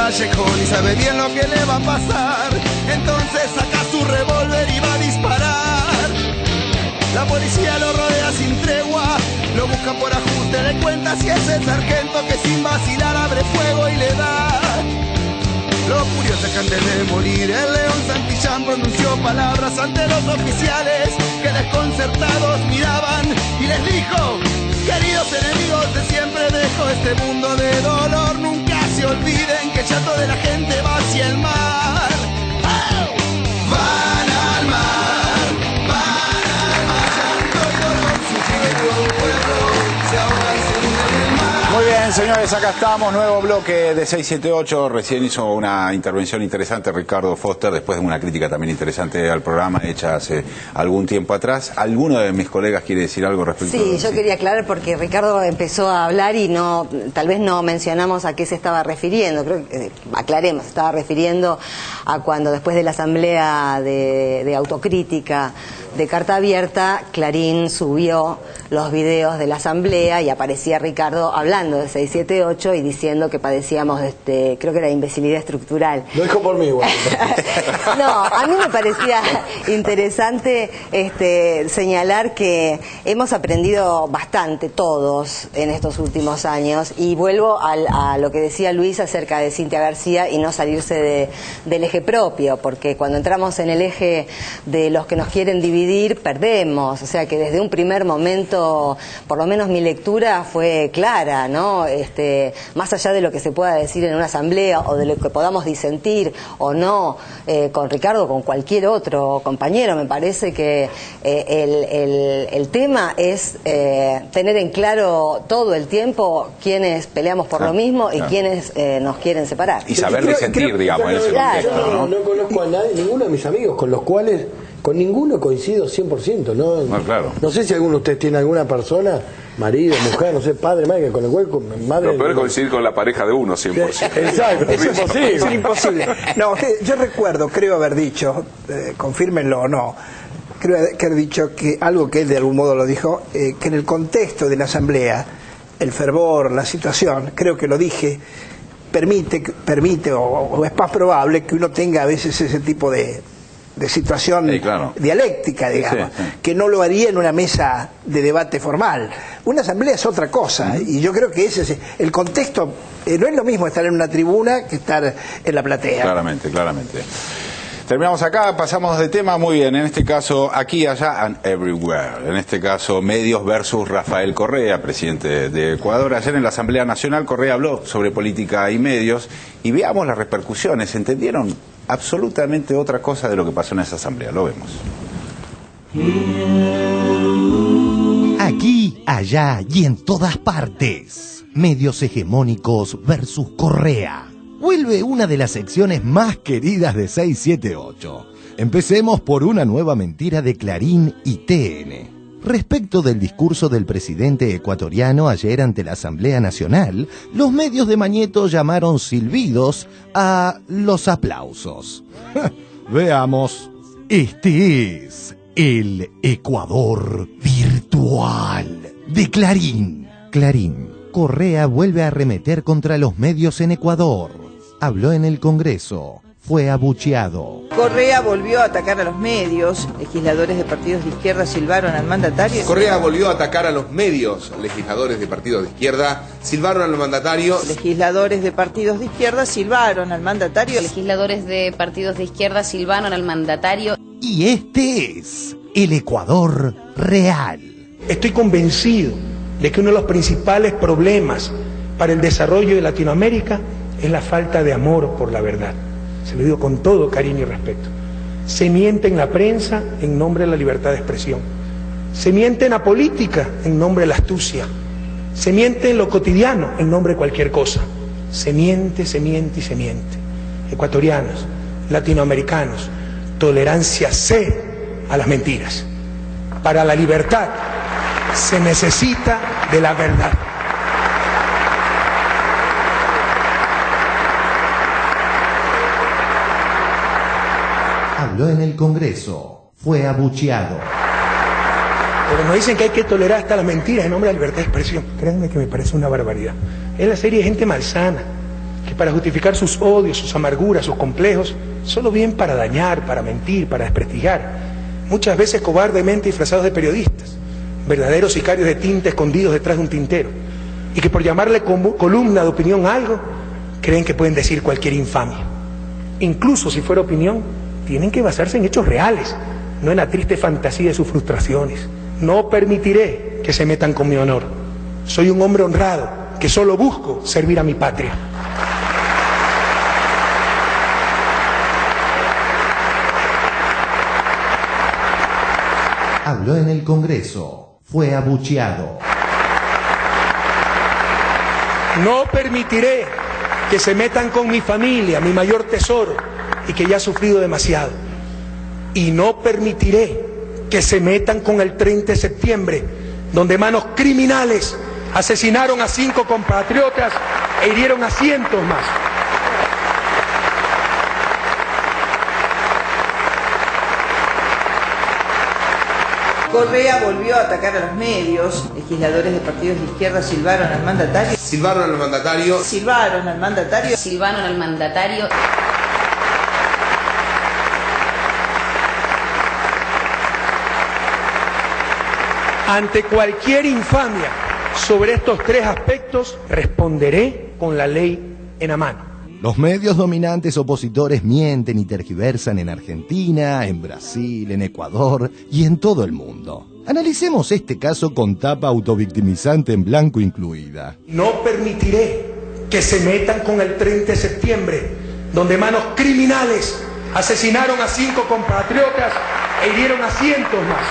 callejón y sabe bien lo que le va a pasar. Entonces saca su revólver y va a disparar. La policía lo rodea sin tregua, lo busca por ajuste de cuentas y es el sargento que sin vacilar abre fuego y le da. Lo curioso es que antes de morir el león Santillán pronunció palabras ante los oficiales que desconcertados miraban y les dijo: queridos enemigos de siempre, dejo este mundo de dolor. Nunca se olviden que el llanto de la gente va hacia el mar. ¡Oh! Van al mar, llanto y dolor, sufriendo un pueblo, se ahogan, se hunden en el mar. Muy bien, señores, acá estamos, nuevo bloque de 678. Recién hizo una intervención interesante Ricardo Foster, después de una crítica también interesante al programa hecha hace algún tiempo atrás. ¿Alguno de mis colegas quiere decir algo respecto a eso? Sí, yo quería aclarar porque Ricardo empezó a hablar y tal vez no mencionamos a qué se estaba refiriendo. Creo que aclaremos, se estaba refiriendo a cuando después de la asamblea de autocrítica de Carta Abierta, Clarín subió los videos de la asamblea y aparecía Ricardo hablando de 678 y diciendo que padecíamos creo que era imbecilidad estructural. Lo dijo por mí igual. No, a mí me parecía interesante señalar que hemos aprendido bastante todos en estos últimos años, y vuelvo a lo que decía Luis acerca de Cintia García y no salirse del eje propio, porque cuando entramos en el eje de los que nos quieren dividir, perdemos. O sea que desde un primer momento, por lo menos mi lectura fue clara, ¿no? Más allá de lo que se pueda decir en una asamblea o de lo que podamos disentir o no con Ricardo o con cualquier otro compañero, me parece que el tema es tener en claro todo el tiempo quiénes peleamos por lo mismo y quiénes nos quieren separar. Y saber disentir, digamos, en ese contexto, no conozco a nadie, ninguno de mis amigos con los cuales, con ninguno coincido 100%, ¿no? No, claro. No sé si alguno de ustedes tiene alguna persona, marido, mujer, no sé, padre, madre, con el hueco, madre... Lo peor es coincidir con la pareja de uno, 100%. Exacto, es imposible. Es imposible. No, yo recuerdo, creo haber dicho, confírmenlo o no, creo que haber dicho que algo que él de algún modo lo dijo, que en el contexto de la asamblea, el fervor, la situación, creo que lo dije, permite o es más probable que uno tenga a veces ese tipo de situación dialéctica, digamos, que no lo haría en una mesa de debate formal. Una asamblea es otra cosa, y yo creo que ese es el contexto. No es lo mismo estar en una tribuna que estar en la platea. Claramente. Terminamos acá, pasamos de tema, muy bien, en este caso, aquí, allá, and everywhere. En este caso, medios versus Rafael Correa, presidente de Ecuador. Ayer en la Asamblea Nacional, Correa habló sobre política y medios, y veamos las repercusiones. ¿Entendieron absolutamente otra cosa de lo que pasó en esa asamblea? Lo vemos. Aquí, allá y en todas partes. Medios hegemónicos versus Correa. Vuelve una de las secciones más queridas de 678. Empecemos por una nueva mentira de Clarín y TN. Respecto del discurso del presidente ecuatoriano ayer ante la Asamblea Nacional, los medios de Mañeto llamaron silbidos a los aplausos. Veamos. Este es el Ecuador virtual de Clarín. Clarín. Correa vuelve a arremeter contra los medios en Ecuador. Habló en el Congreso. Fue abucheado. Correa volvió a atacar a los medios. Legisladores de partidos de izquierda silbaron al mandatario. Correa volvió a atacar a los medios. Legisladores de partidos de izquierda silbaron al mandatario. Legisladores de partidos de izquierda silbaron al mandatario. Legisladores de partidos de izquierda silbaron al mandatario. Y este es el Ecuador real. Estoy convencido de que uno de los principales problemas para el desarrollo de Latinoamérica es la falta de amor por la verdad. Se lo digo con todo cariño y respeto. Se miente en la prensa en nombre de la libertad de expresión. Se miente en la política en nombre de la astucia. Se miente en lo cotidiano en nombre de cualquier cosa. Se miente y se miente. Ecuatorianos, latinoamericanos, tolerancia cero a las mentiras. Para la libertad se necesita de la verdad. Habló en el Congreso. Fue abucheado. Pero nos dicen que hay que tolerar hasta las mentiras en nombre de la libertad de expresión. Créanme que me parece una barbaridad. Es la serie de gente malsana, que para justificar sus odios, sus amarguras, sus complejos, solo vienen para dañar, para mentir, para desprestigiar, muchas veces cobardemente disfrazados de periodistas, verdaderos sicarios de tinta escondidos detrás de un tintero, y que por llamarle columna de opinión a algo, creen que pueden decir cualquier infamia. Incluso si fuera opinión, tienen que basarse en hechos reales, no en la triste fantasía de sus frustraciones. No permitiré que se metan con mi honor. Soy un hombre honrado, que solo busco servir a mi patria. Habló en el Congreso, fue abucheado. No permitiré que se metan con mi familia, mi mayor tesoro, y que ya ha sufrido demasiado. Y no permitiré que se metan con el 30 de septiembre, donde manos criminales asesinaron a 5 compatriotas e hirieron a cientos más. Correa volvió a atacar a los medios. Legisladores de partidos de izquierda silbaron al mandatario. Silbaron al mandatario. Silbaron al mandatario. Silbaron al mandatario. Ante cualquier infamia sobre estos 3 aspectos, responderé con la ley en la mano. Los medios dominantes opositores mienten y tergiversan en Argentina, en Brasil, en Ecuador y en todo el mundo. Analicemos este caso con tapa autovictimizante en blanco incluida. No permitiré que se metan con el 30 de septiembre, donde manos criminales asesinaron a 5 compatriotas e hirieron a cientos más.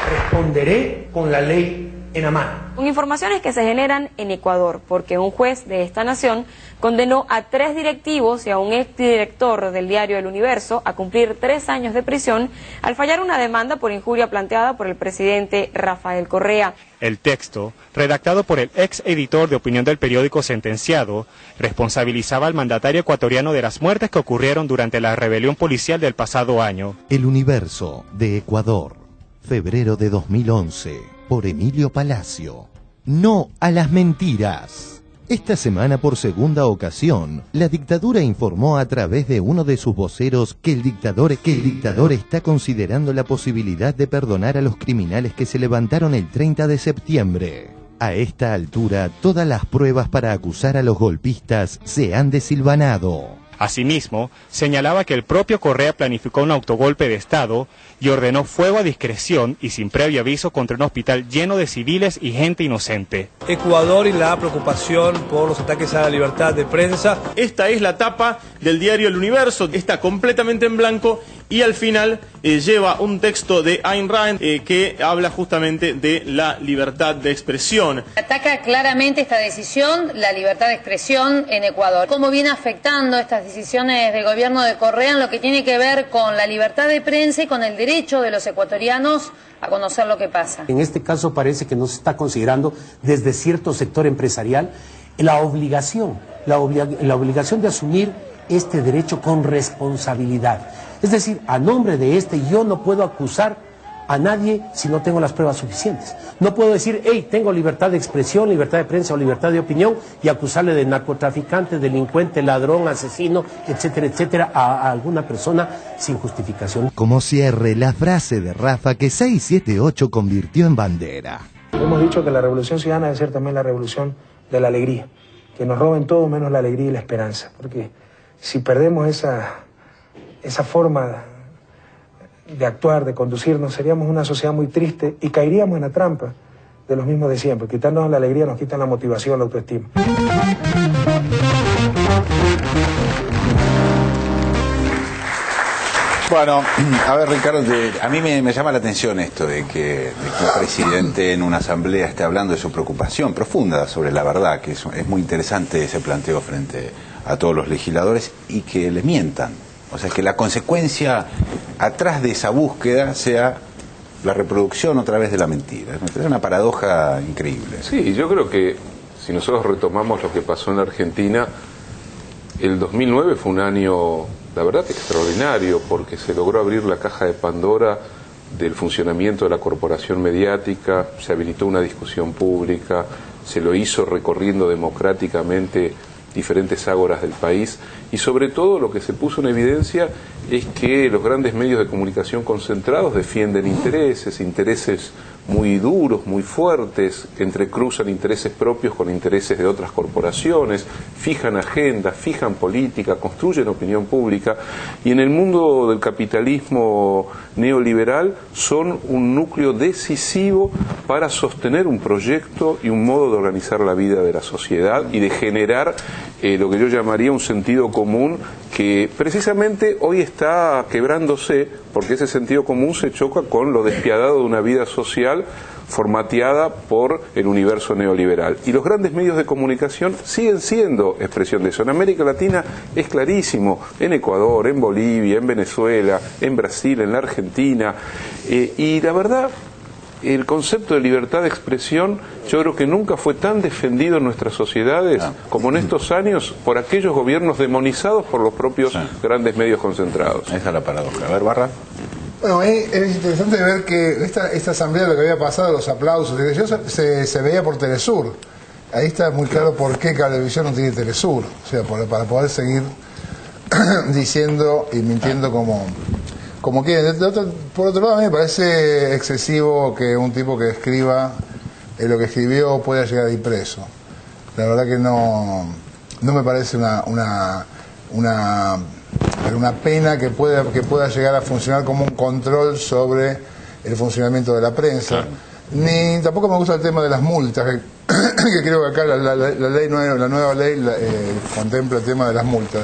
Responderé con la ley en la mano. Con informaciones que se generan en Ecuador, porque un juez de esta nación condenó a 3 directivos y a un exdirector del diario El Universo a cumplir 3 años de prisión al fallar una demanda por injuria planteada por el presidente Rafael Correa. El texto, redactado por el ex editor de opinión del periódico Sentenciado, responsabilizaba al mandatario ecuatoriano de las muertes que ocurrieron durante la rebelión policial del pasado año. El Universo de Ecuador, febrero de 2011. Por Emilio Palacio. No a las mentiras. Esta semana, por segunda ocasión, la dictadura informó a través de uno de sus voceros que el dictador está considerando la posibilidad de perdonar a los criminales que se levantaron el 30 de septiembre. A esta altura, todas las pruebas para acusar a los golpistas se han desilvanado. Asimismo, señalaba que el propio Correa planificó un autogolpe de Estado y ordenó fuego a discreción y sin previo aviso contra un hospital lleno de civiles y gente inocente. Ecuador y la preocupación por los ataques a la libertad de prensa. Esta es la tapa del diario El Universo, está completamente en blanco y al final lleva un texto de Ayn Rand que habla justamente de la libertad de expresión. Ataca claramente esta decisión, la libertad de expresión en Ecuador. ¿Cómo viene afectando estas decisiones del gobierno de Correa en lo que tiene que ver con la libertad de prensa y con el derecho de los ecuatorianos a conocer lo que pasa? En este caso parece que no se está considerando desde cierto sector empresarial la obligación de asumir este derecho con responsabilidad. Es decir, a nombre de yo no puedo acusar a nadie si no tengo las pruebas suficientes. No puedo decir, hey, tengo libertad de expresión, libertad de prensa o libertad de opinión y acusarle de narcotraficante, delincuente, ladrón, asesino, etcétera, etcétera, a alguna persona sin justificación. Como cierre, la frase de Rafa que 678 convirtió en bandera. Hemos dicho que la revolución ciudadana debe ser también la revolución de la alegría, que nos roben todo menos la alegría y la esperanza, porque si perdemos esa forma de actuar, de conducirnos, seríamos una sociedad muy triste y caeríamos en la trampa de los mismos de siempre. Quitarnos la alegría nos quitan la motivación, la autoestima. Bueno, a ver, Ricardo, a mí me llama la atención esto de que un presidente en una asamblea esté hablando de su preocupación profunda sobre la verdad, que es muy interesante ese planteo frente a todos los legisladores y que le mientan. O sea, que la consecuencia atrás de esa búsqueda sea la reproducción otra vez de la mentira. Es una paradoja increíble. Sí, yo creo que si nosotros retomamos lo que pasó en Argentina, el 2009 fue un año, la verdad, extraordinario, porque se logró abrir la caja de Pandora del funcionamiento de la corporación mediática, se habilitó una discusión pública, se lo hizo recorriendo democráticamente diferentes ágoras del país, y sobre todo lo que se puso en evidencia es que los grandes medios de comunicación concentrados defienden intereses muy duros, muy fuertes, entrecruzan intereses propios con intereses de otras corporaciones, fijan agendas, fijan política, construyen opinión pública, y en el mundo del capitalismo neoliberal son un núcleo decisivo para sostener un proyecto y un modo de organizar la vida de la sociedad y de generar lo que yo llamaría un sentido común que precisamente hoy está quebrándose, porque ese sentido común se choca con lo despiadado de una vida social formateada por el universo neoliberal. Y los grandes medios de comunicación siguen siendo expresión de eso. En América Latina es clarísimo, en Ecuador, en Bolivia, en Venezuela, en Brasil, en la Argentina, y la verdad, el concepto de libertad de expresión yo creo que nunca fue tan defendido en nuestras sociedades como en estos años por aquellos gobiernos demonizados por los propios grandes medios concentrados. Esa es la paradoja. A ver, Barra. Bueno, es interesante ver que esta asamblea, lo que había pasado, los aplausos, se veía por Telesur. Ahí está muy claro por qué Cablevisión no tiene Telesur. O sea, para poder seguir diciendo y mintiendo como quieren. Por otro lado, a mí me parece excesivo que un tipo que escriba lo que escribió pueda llegar a ir preso. La verdad que no me parece una pena que pueda llegar a funcionar como un control sobre el funcionamiento de la prensa. Ni tampoco me gusta el tema de las multas, que creo que acá la nueva ley contempla el tema de las multas.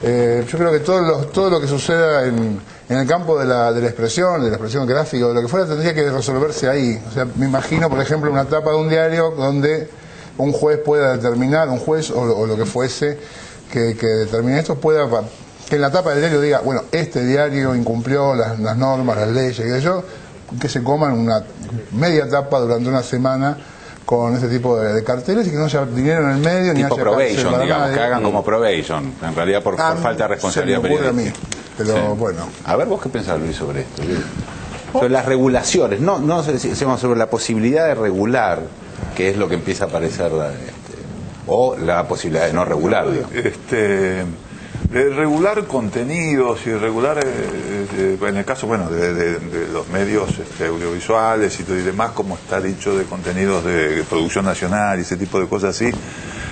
Yo creo que todo lo que suceda en el campo de la expresión gráfica o de lo que fuera, tendría que resolverse ahí. O sea, me imagino, por ejemplo, una tapa de un diario donde un juez pueda determinar, un juez o lo que fuese, que determine esto, que en la tapa del diario diga, bueno, este diario incumplió las normas, las leyes, que se coman una media tapa durante una semana con ese tipo de carteles y que no haya dinero en el medio, ni haya probation, digamos, que hagan como probation, en realidad por falta de responsabilidad periodística. Pero bueno. A ver, ¿vos qué pensás, Luis, sobre esto? Sobre las regulaciones, no decimos sobre la posibilidad de regular, que es lo que empieza a aparecer, o la posibilidad de no regular, digamos. De regular contenidos y regular, en el caso de los medios audiovisuales y demás, como está dicho, de contenidos de producción nacional y ese tipo de cosas así,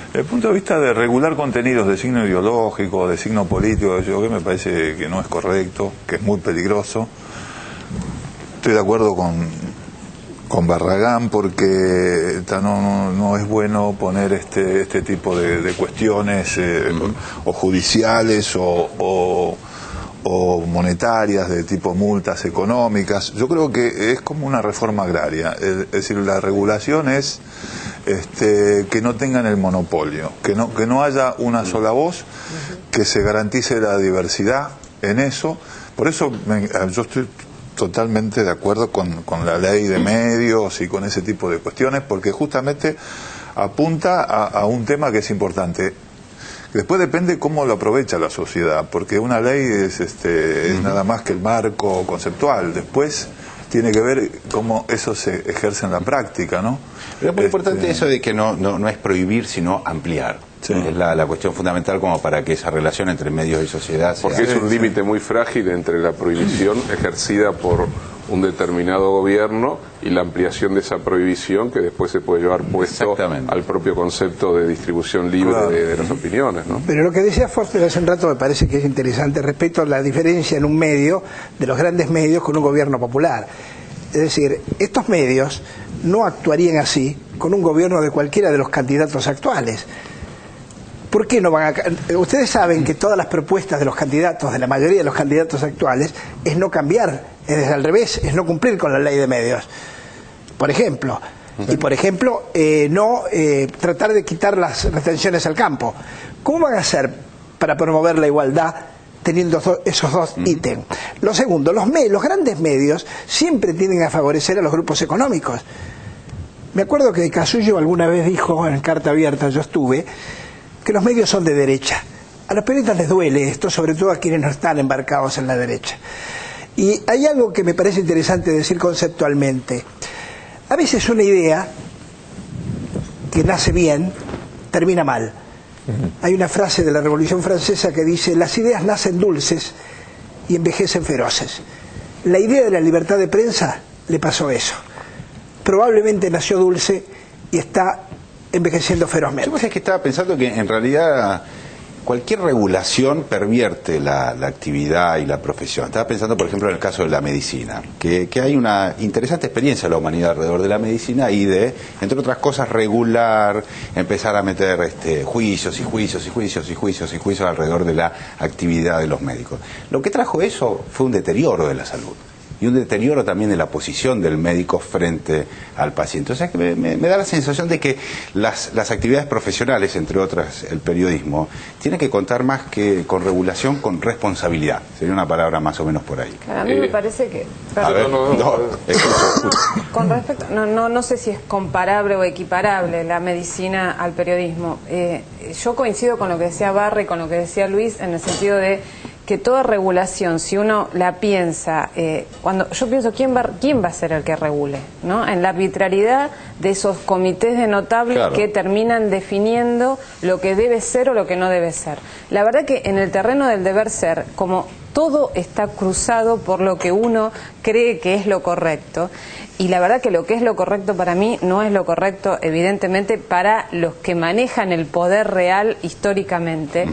desde el punto de vista de regular contenidos de signo ideológico, de signo político, que me parece que no es correcto, que es muy peligroso. Estoy de acuerdo con Barragán, porque no es bueno poner este tipo de cuestiones o judiciales o monetarias, de tipo multas económicas. Yo creo que es como una reforma agraria, es decir, la regulación es que no tengan el monopolio, que no haya una sola voz, que se garantice la diversidad en eso. Por eso yo estoy totalmente de acuerdo con la ley de medios y con ese tipo de cuestiones, porque justamente apunta a un tema que es importante. Después depende cómo lo aprovecha la sociedad, porque una ley es nada más que el marco conceptual. Después tiene que ver cómo eso se ejerce en la práctica, ¿no? Pero es muy importante eso de que no es prohibir, sino ampliar. Sí. Es la cuestión fundamental como para que esa relación entre medios y sociedad porque es un límite muy frágil entre la prohibición ejercida por un determinado gobierno y la ampliación de esa prohibición que después se puede llevar puesto al propio concepto de distribución libre de las opiniones, ¿no? Pero lo que decía Foster hace un rato me parece que es interesante respecto a la diferencia en un medio de los grandes medios con un gobierno popular. Es decir, estos medios no actuarían así con un gobierno de cualquiera de los candidatos actuales. ¿Por qué no van a...? Ustedes saben que todas las propuestas de los candidatos, de la mayoría de los candidatos actuales, es no cambiar, es al revés, es no cumplir con la ley de medios. Por ejemplo, tratar de quitar las retenciones al campo. ¿Cómo van a hacer para promover la igualdad teniendo esos dos ítems? Lo segundo, los grandes medios siempre tienden a favorecer a los grupos económicos. Me acuerdo que Casullo alguna vez dijo en Carta Abierta, yo estuve, que los medios son de derecha. A los periodistas les duele esto, sobre todo a quienes no están embarcados en la derecha. Y hay algo que me parece interesante decir conceptualmente. A veces una idea que nace bien termina mal. Hay una frase de la Revolución Francesa que dice: las ideas nacen dulces y envejecen feroces. La idea de la libertad de prensa le pasó eso. Probablemente nació dulce y está envejeciendo ferozmente. Yo que estaba pensando que en realidad cualquier regulación pervierte la actividad y la profesión. Estaba pensando, por ejemplo, en el caso de la medicina, que hay una interesante experiencia de la humanidad alrededor de la medicina y de, entre otras cosas, regular, empezar a meter juicios y juicios y juicios y juicios y juicios alrededor de la actividad de los médicos. Lo que trajo eso fue un deterioro de la salud y un deterioro también de la posición del médico frente al paciente. O sea que me da la sensación de que las actividades profesionales, entre otras el periodismo, tienen que contar más que con regulación, con responsabilidad. Sería una palabra más o menos por ahí. A mí me parece que... A ver, con respecto, no sé si es comparable o equiparable la medicina al periodismo. Yo coincido con lo que decía Barry, con lo que decía Luis, en el sentido de que toda regulación, si uno la piensa, cuando yo pienso quién va a ser el que regule, ¿no? En la arbitrariedad de esos comités de notables, claro, que terminan definiendo lo que debe ser o lo que no debe ser. La verdad que en el terreno del deber ser, como todo está cruzado por lo que uno cree que es lo correcto, y la verdad que lo que es lo correcto para mí no es lo correcto, evidentemente, para los que manejan el poder real históricamente.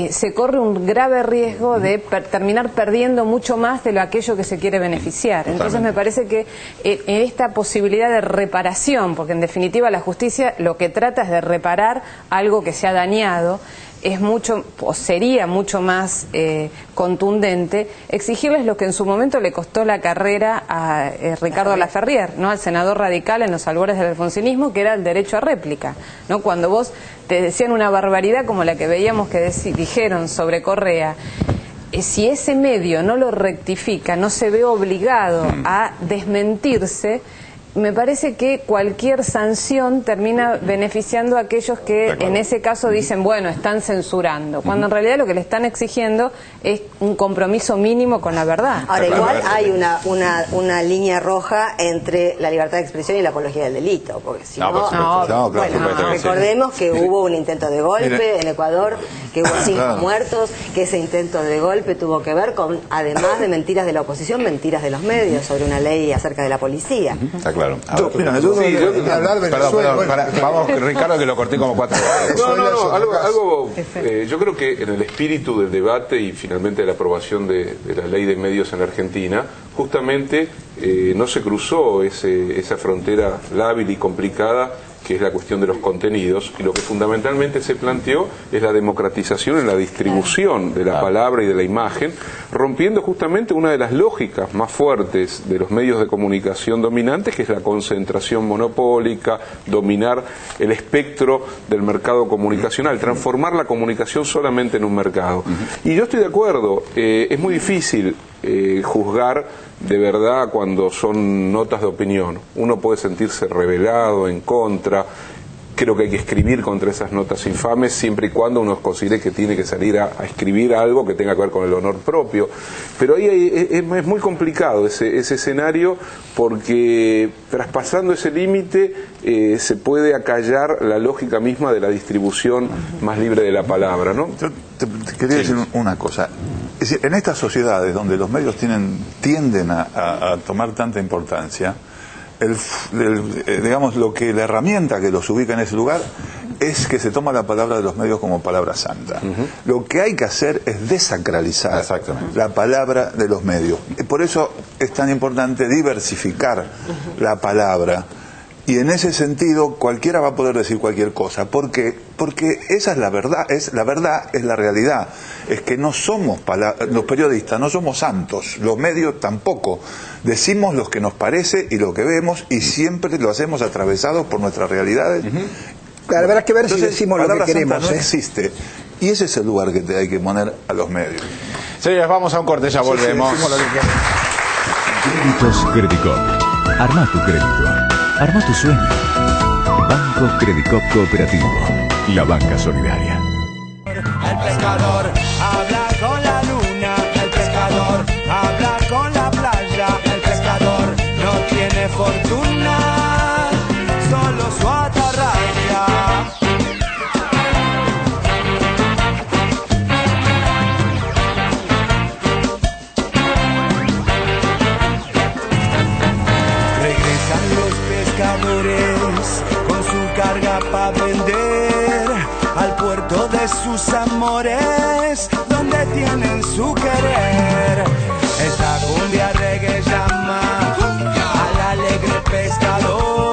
Se corre un grave riesgo de terminar perdiendo mucho más de lo aquello que se quiere beneficiar. Entonces me parece que en esta posibilidad de reparación, porque en definitiva la justicia lo que trata es de reparar algo que se ha dañado, es mucho, o sería mucho más contundente exigirles lo que en su momento le costó la carrera a Ricardo Laferrière, ¿no? Al senador radical en los albores del alfonsinismo, que era el derecho a réplica, ¿no? Cuando vos te decían una barbaridad como la que veíamos que dijeron sobre Correa, si ese medio no lo rectifica, no se ve obligado a desmentirse, me parece que cualquier sanción termina beneficiando a aquellos que en ese caso dicen, bueno, están censurando, cuando en realidad lo que le están exigiendo es un compromiso mínimo con la verdad. Ahora, igual hay una línea roja entre la libertad de expresión y la apología del delito, porque si recordemos que hubo un intento de golpe en Ecuador, que hubo 5 muertos, que ese intento de golpe tuvo que ver con, además de mentiras de la oposición, mentiras de los medios sobre una ley acerca de la policía. Claro. Vamos, Ricardo, que lo corté como 4 veces. Yo creo que en el espíritu del debate y finalmente de la aprobación de la ley de medios en Argentina, justamente no se cruzó esa frontera lábil y complicada que es la cuestión de los contenidos, y lo que fundamentalmente se planteó es la democratización en la distribución de la palabra y de la imagen, rompiendo justamente una de las lógicas más fuertes de los medios de comunicación dominantes, que es la concentración monopólica, dominar el espectro del mercado comunicacional, transformar la comunicación solamente en un mercado. Y yo estoy de acuerdo, es muy difícil juzgar de verdad cuando son notas de opinión. Uno puede sentirse rebelado, en contra. Creo que hay que escribir contra esas notas infames siempre y cuando uno considere que tiene que salir a escribir algo que tenga que ver con el honor propio. Pero ahí es muy complicado ese escenario, porque traspasando ese límite se puede acallar la lógica misma de la distribución más libre de la palabra, ¿no? Yo te quería decir una cosa. Es decir, en estas sociedades donde los medios tienden a tomar tanta importancia, digamos, la herramienta que los ubica en ese lugar es que se toma la palabra de los medios como palabra santa. Lo que hay que hacer es desacralizar la palabra de los medios. Y por eso es tan importante diversificar la palabra. Y en ese sentido cualquiera va a poder decir cualquier cosa, porque esa es la verdad, es la realidad. Es que no somos los periodistas, no somos santos, los medios tampoco. Decimos lo que nos parece y lo que vemos, y siempre lo hacemos atravesados por nuestras realidades. Claro, habrá que ver si decimos lo que queremos. No existe. Y ese es el lugar que hay que poner a los medios. Señores, vamos a un corte, ya volvemos. Créditos Credicop. Arma tu crédito. Arma tu sueño. Banco Credicop Cooperativo. La banca solidaria. El pescador habla con la luna. El pescador habla con la playa. El pescador no tiene fortuna, solo su atarraya. sus amores? ¿Dónde tienen su querer?